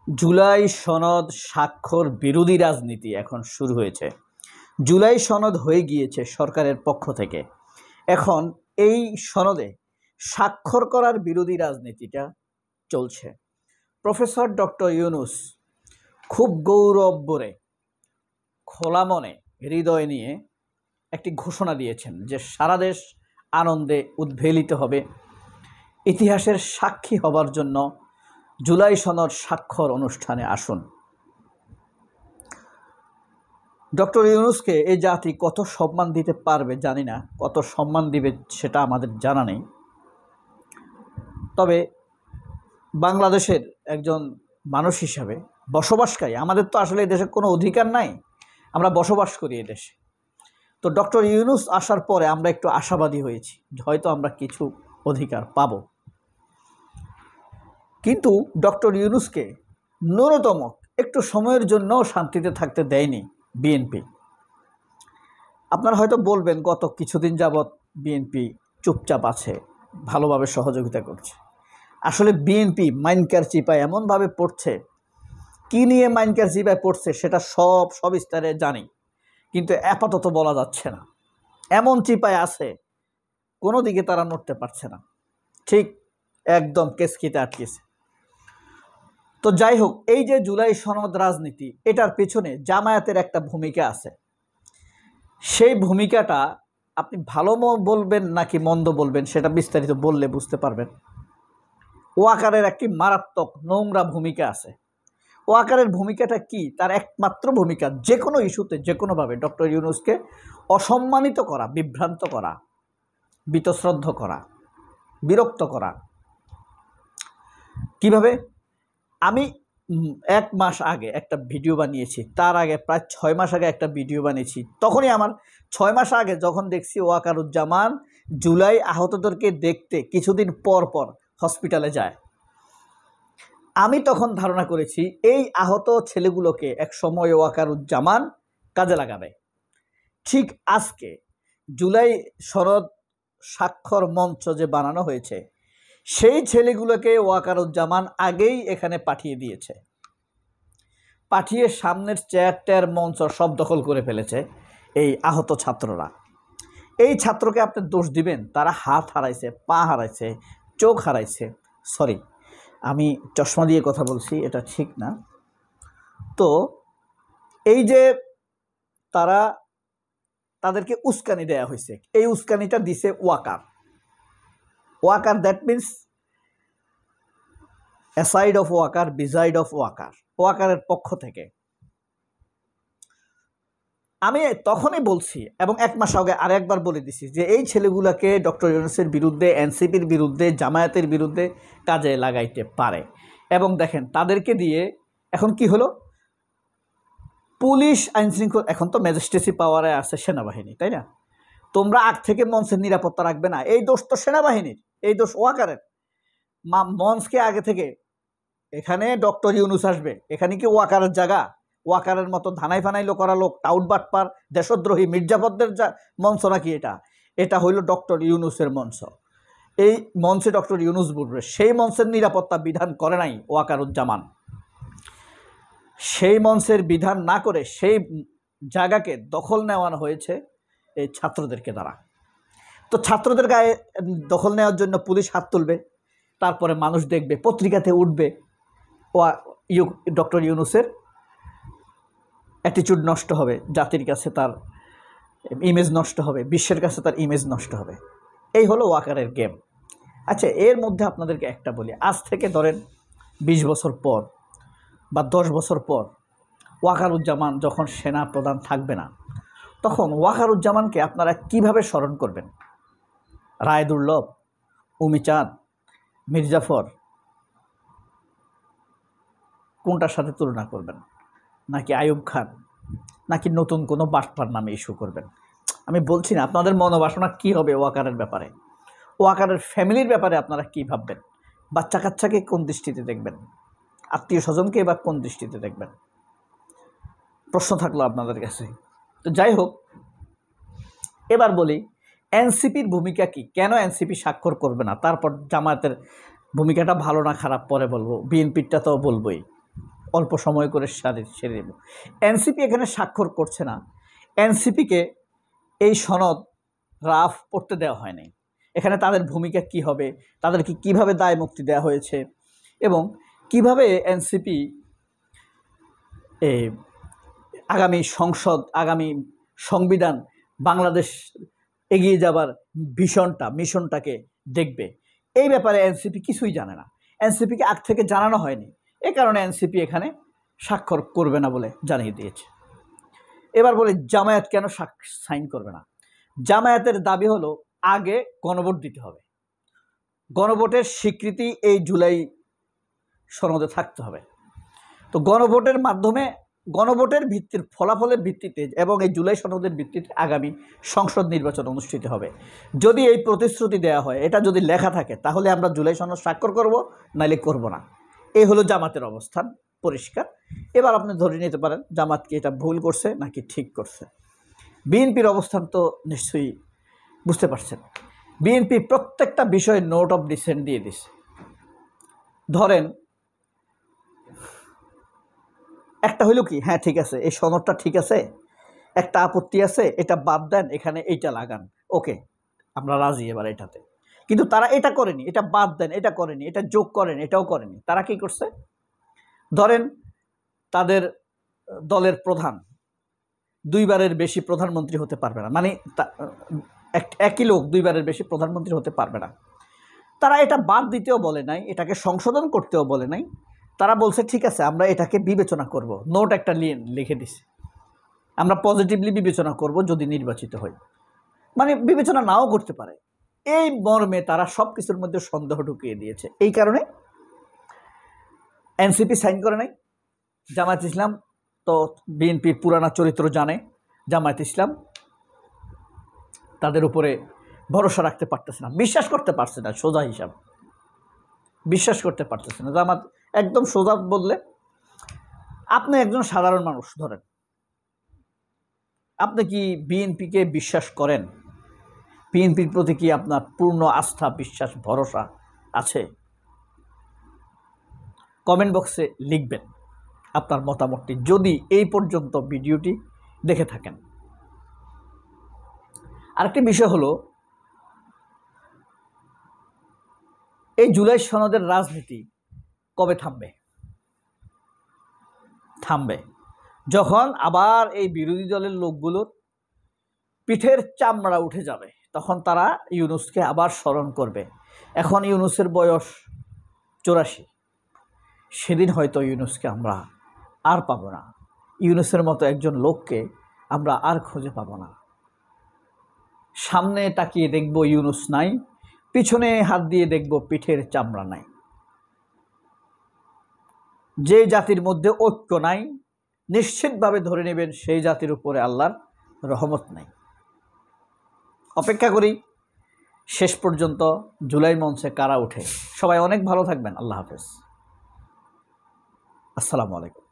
জুলাই সনদ স্বাক্ষর বিরোধী রাজনীতি এখন শুরু হয়েছে। জুলাই সনদ হয়ে গিয়েছে সরকারের পক্ষ থেকে। এখন এই সনদে স্বাক্ষর করার বিরোধী রাজনীতিটা চলছে। প্রফেসর ডক্টর ইউনূস খুব গৌরব ভরে, খোলা মনে, হৃদয় নিয়ে একটি ঘোষণা দিয়েছেন যে সারা দেশ আনন্দে উদ্বেলিত হবে। ইতিহাসের সাক্ষী হবার জন্য জুলাই সনদ স্বাক্ষর অনুষ্ঠানে আসুন। ডক্টর ইউনূসকে এই জাতি কত সম্মান দিতে পারবে জানি না, কত সম্মান দিবে সেটা আমাদের জানা নেই। তবে বাংলাদেশের একজন মানুষ হিসাবে বসবাসকারী, আমাদের তো আসলে এই দেশে কোনো অধিকার নাই, আমরা বসবাস করি এই দেশে। তো ডক্টর ইউনূস আসার পরে আমরা একটু আশাবাদী হয়েছি, হয়তো আমরা কিছু অধিকার পাব। কিন্তু ডক্টর ইউনূসকে ন্যূনতম একটু সময়ের জন্য শান্তিতে থাকতে দেয়নি বিএনপি। আপনারা হয়তো বলবেন গত কিছুদিন যাবৎ বিএনপি চুপচাপ আছে, ভালোভাবে সহযোগিতা করছে। আসলে বিএনপি মাইনকার চিপায় এমনভাবে পড়ছে, কী নিয়ে মাইনকার চিপায় পড়ছে সেটা সবিস্তারে জানি, কিন্তু আপাতত বলা যাচ্ছে না। এমন চিপায় আছে, কোনো দিকে তারা নড়তে পারছে না, ঠিক একদম কেসকিতে আটকেছে। তো যাই হোক, এই যে জুলাই সনদ রাজনীতি, এটার পেছনে জামায়াতের একটা ভূমিকা আছে। সেই ভূমিকাটা আপনি ভালো বলবেন নাকি মন্দ বলবেন সেটা বিস্তারিত বললে বুঝতে পারবেন। ওয়াকারের একটি মারাত্মক নোংরা ভূমিকা আছে। ওয়াকারের ভূমিকাটা কি? তার একমাত্র ভূমিকা যে কোনো ইস্যুতে যে কোনোভাবে ডক্টর ইউনূসকে অসম্মানিত করা, বিভ্রান্ত করা, বীতশ্রদ্ধ করা, বিরক্ত করা। কিভাবে? আমি 1 মাস আগে একটা ভিডিও বানিয়েছি, তার আগে প্রায় 6 মাস আগে একটা ভিডিও বানিয়েছি। তখনই আমার 6 মাস আগে যখন দেখছি ওয়াকারুজ্জামান জুলাই আহতদেরকে দেখতে কিছুদিন পর পর হসপিটালে যায়, আমি তখন ধারণা করেছি এই আহত ছেলেগুলোকে এক সময় ওয়াকারুজ্জামান কাজে লাগাবে। ঠিক আজকে জুলাই সনদ স্বাক্ষর মঞ্চ যে বানানো হয়েছে, সেই ছেলেগুলোকে ওয়াকারুজ্জামান আগেই এখানে পাঠিয়ে দিয়েছে। পাঠিয়ে সামনের চেয়ার মঞ্চ সব দখল করে ফেলেছে এই আহত ছাত্ররা। এই ছাত্রকে আপনি দোষ দিবেন? তারা হাত হারাইছে, পা হারাইছে, চোখ হারাইছে। সরি, আমি চশমা দিয়ে কথা বলছি, এটা ঠিক না। তো এই যে তাদেরকে উস্কানি দেয়া হয়েছে, এই উস্কানিটা দিছে Waqar, that means aside of Waqar, beside of ওয়াকারের পক্ষ থেকে। আমি তখনই বলছি এবং 1 মাস আগে আরেকবার বলে দিছি যে এই ছেলেগুলোকে ডক্টর ইউনূসের বিরুদ্ধে, এনসিপির বিরুদ্ধে, জামায়াতের বিরুদ্ধে কাজে লাগাইতে পারে। এবং দেখেন তাদেরকে দিয়ে এখন কি হলো, পুলিশ আইনশৃঙ্খলা, এখন তো ম্যাজিস্ট্রেসি পাওয়ারে আছে সেনাবাহিনী, তাই না? তোমরা আগ থেকে মঞ্চের নিরাপত্তা রাখবে না, এই দোষ তো সেনাবাহিনীর, এই দোষ ওয়াকারের। মঞ্চকে আগে থেকে, এখানে ডক্টর ইউনূস আসবে, এখানে কি ওয়াকারের জায়গা? ওয়াকারের মতো ধানাই ফানাইলো করা লোক, টাউট বাটপার, দেশদ্রোহী মির্জাফরদের মঞ্চ নাকি এটা হইল ডক্টর ইউনূসের মঞ্চ। এই মঞ্চে ডক্টর ইউনূস বলবে, সেই মঞ্চের নিরাপত্তা বিধান করে নাই ওয়াকারুজ্জামান। সেই মঞ্চের বিধান না করে সেই জায়গাকে দখল নেওয়ানো হয়েছে এই ছাত্রদেরকে দ্বারা। তো ছাত্রদের গায়ে দখল নেওয়ার জন্য পুলিশ হাত তুলবে, তারপরে মানুষ দেখবে, পত্রিকাতে উঠবে, ডক্টর ইউনূসের অ্যাটিটিউড নষ্ট হবে, জাতির কাছে তার ইমেজ নষ্ট হবে, বিশ্বের কাছে তার ইমেজ নষ্ট হবে। এই হলো ওয়াকারের গেম। আচ্ছা, এর মধ্যে আপনাদেরকে একটা বলি, আজ থেকে ধরেন 20 বছর পর বা 10 বছর পর ওয়াকারুজ্জামান যখন সেনা প্রধান থাকবে না, তখন ওয়াকারুজ্জামানকে আপনারা কিভাবে স্মরণ করবেন? রায় দুর্লভ, উমিচাঁদ, মির্জাফর, কোনটার সাথে তুলনা করবেন? নাকি আইয়ুব খান, নাকি নতুন কোনো বাটপার নামে ইস্যু করবেন? আমি বলছি না আপনাদের মনোবাসনা কি হবে ওয়াকারের ব্যাপারে, ওয়াকারের ফ্যামিলির ব্যাপারে আপনারা কি ভাববেন? বাচ্চা কাচ্চাকে কোন দৃষ্টিতে দেখবেন? আত্মীয় স্বজনকে বা কোন দৃষ্টিতে দেখবেন? প্রশ্ন থাকলো আপনাদের কাছে। তো যাই হোক, এবার বলি এনসিপির ভূমিকা কি, কেন এনসিপি স্বাক্ষর করবে না? তারপর জামায়াতের ভূমিকাটা ভালো না খারাপ পরে বলবো, বিএনপিরটা তো বলবোই। অল্প সময় করে সেরে দেব। এনসিপি এখানে স্বাক্ষর করছে না। এনসিপিকে এই সনদ রাফ পড়তে দেওয়া হয়নি। এখানে তাদের ভূমিকা কি হবে, তাদেরকে কিভাবে দায় মুক্তি দেওয়া হয়েছে এবং কিভাবে এনসিপি আগামী সংসদ, আগামী সংবিধান, বাংলাদেশ এগিয়ে যাবার মিশনটাকে দেখবে, এই ব্যাপারে এনসিপি কিছুই জানে না। এনসিপিকে আগ থেকে জানানো হয়নি, এ কারণে এনসিপি এখানে স্বাক্ষর করবে না বলে জানিয়ে দিয়েছে। এবার বলি জামায়াত কেন সাইন করবে না। জামায়াতের দাবি হলো আগে গণভোট দিতে হবে, গণভোটের স্বীকৃতি এই জুলাই সনদে থাকতে হবে। তো গণভোটের মাধ্যমে, গণভোটের ফলাফলের ভিত্তিতে এবং এই জুলাই সনদের ভিত্তিতে আগামী সংসদ নির্বাচন অনুষ্ঠিত হবে। যদি এই প্রতিশ্রুতি দেওয়া হয়, এটা যদি লেখা থাকে, তাহলে আমরা জুলাই সনদ স্বাক্ষর করব, নাইলে করব না। এই হলো জামাতের অবস্থান, পরিষ্কার। এবার আপনি ধরে নিতে পারেন জামাত কি এটা ভুল করছে নাকি ঠিক করছে। বিএনপির অবস্থান তো নিশ্চয়ই বুঝতে পারছেন। বিএনপি প্রত্যেকটা বিষয়ে নোট অফ ডিসেন্ট দিয়ে দিছে। ধরেন একটা হইল কি, হ্যাঁ ঠিক আছে, এই সনদটা ঠিক আছে, একটা আপত্তি আছে, এটা বাদ দেন, এখানে এইটা লাগান, ওকে আমরা রাজি এবার এটাতে। কিন্তু তারা এটা করেনি, এটা বাদ দেন, এটা করেনি, এটা যোগ করেন, এটাও করেনি। তারা কি করছে, ধরেন তাদের দলের প্রধান দুইবারের বেশি প্রধানমন্ত্রী হতে পারবে না, মানে একই লোক দুইবারের বেশি প্রধানমন্ত্রী হতে পারবে না। তারা এটা বাদ দিতেও বলে নাই, এটাকে সংশোধন করতেও বলে নাই। তারা বলছে ঠিক আছে আমরা এটাকে বিবেচনা করব, নোট একটা লিখে দিছে, আমরা পজিটিভলি বিবেচনা করব যদি নির্বাচিত হই, মানে বিবেচনা নাও করতে পারে। এই মর্মে তারা সব কিছুর মধ্যে সন্দেহ ঢুকিয়ে দিয়েছে। এই কারণে এনসিপি সাইন করে নাই। জামায়াত ইসলাম তো বিএনপির পুরানা চরিত্র জানে, জামায়াত ইসলাম তাদের উপরে ভরসা রাখতে পারতেছে না, বিশ্বাস করতে পারছে না, সোজা হিসাব বিশ্বাস করতে পারতেছে না। জামাত একদম সোজা বললে, আপনি একজন সাধারণ মানুষ, ধরেন আপনি কি বিএনপিকে বিশ্বাস করেন? বিএনপির প্রতি কি আপনার পূর্ণ আস্থা, বিশ্বাস, ভরসা আছে? কমেন্ট বক্সে লিখবেন আপনার মতামতটি, যদি এই পর্যন্ত ভিডিওটি দেখে থাকেন। আরেকটি বিষয় হলো, এই জুলাই সনদের রাজনীতি কবে থামবে? থামবে যখন আবার এই বিরোধী দলের লোকগুলোর পিঠের চামড়া উঠে যাবে, তখন তারা ইউনূসকে আবার স্মরণ করবে। এখন ইউনূসের বয়স 84, সেদিন হয়তো ইউনূসকে আমরা আর পাবো না, ইউনূসের মতো একজন লোককে আমরা আর খুঁজে পাবো না। সামনে তাকিয়ে দেখব ইউনূস নাই, পিছনে হাত দিয়ে দেখব পিঠের চামড়া নাই। যে জাতির মধ্যে ঐক্য নাই, নিশ্চিতভাবে ধরে নেবেন সেই জাতির উপরে আল্লাহর রহমত নাই। অপেক্ষা করি শেষ পর্যন্ত জুলাই মঞ্চে কারা ওঠে। সবাই অনেক ভালো থাকবেন। আল্লাহ হাফেজ, আসসালামু আলাইকুম।